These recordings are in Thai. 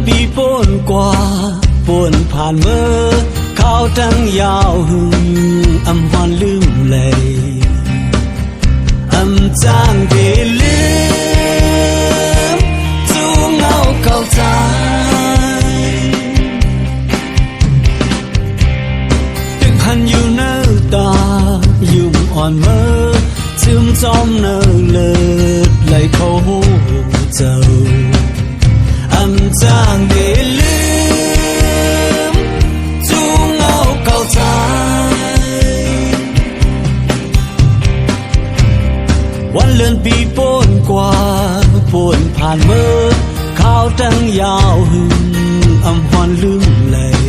ปีป่นกว่าป่นผ่านเมื่อเขาทั้งยาวหึงอำฮอนลืมเลยอำจางเดลืมจูงเงาเข้าใจตึกหันอยู่เนื้อตายุ่มอ่อนเมื่อซึมจอมเนื้อเลิศไหลเขาเจ้าอำจางเดลืมจูงเงาเข้าใจวันเลื่อนปีป่นกว่าป่นผ่านเมื่อข้าวตั้งยาวหึงอำฮอนลืมเลย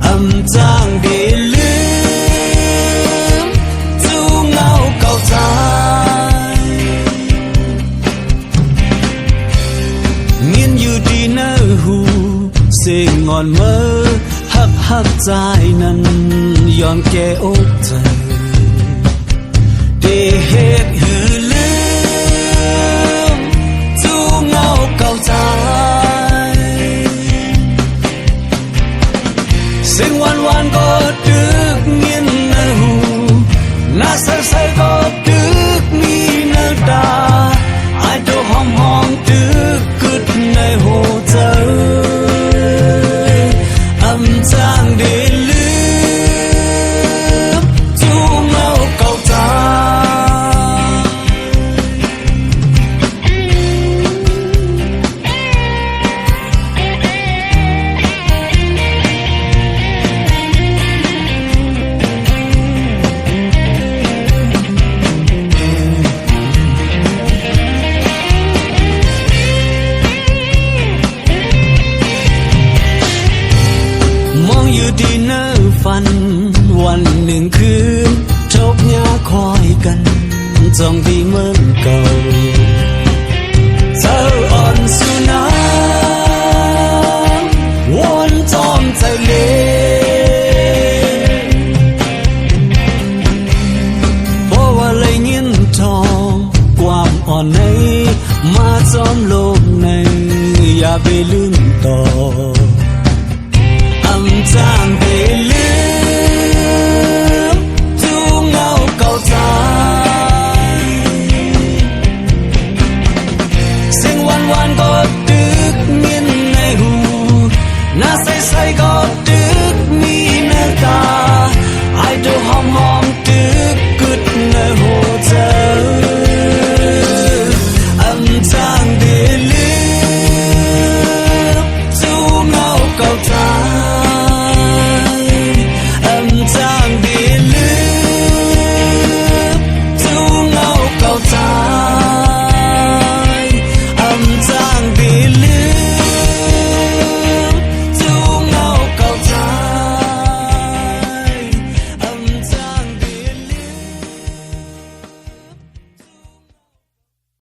อำจางเดลืมจูงเงาเข้าใจเงียนอยู่ดีเนื้อหูเสียงงอนเมื่อหักใจนั้นย้อนแก่อกใจเดเหตุหือลืมจูงเงาเข้าใจเสียงวันก็ดึกเงียนเนื้อหูหน้าใสก็ดึกมีเนื้อตาไอโดหอมดึกกึดในหัวใจอำจางเดลืมจูงเงาเข้าใจมองอยู่ที่เนื้อฝันวันหนึ่งคืนทบยาคอยกันจ้องที่เหมือนเก่าเธออ่อนสุนัขวนจอมใจเล่เพราะว่าเลยเงินทองความอ่อนในมาจอมโลกในอย่าไปลืมต่ออำจาง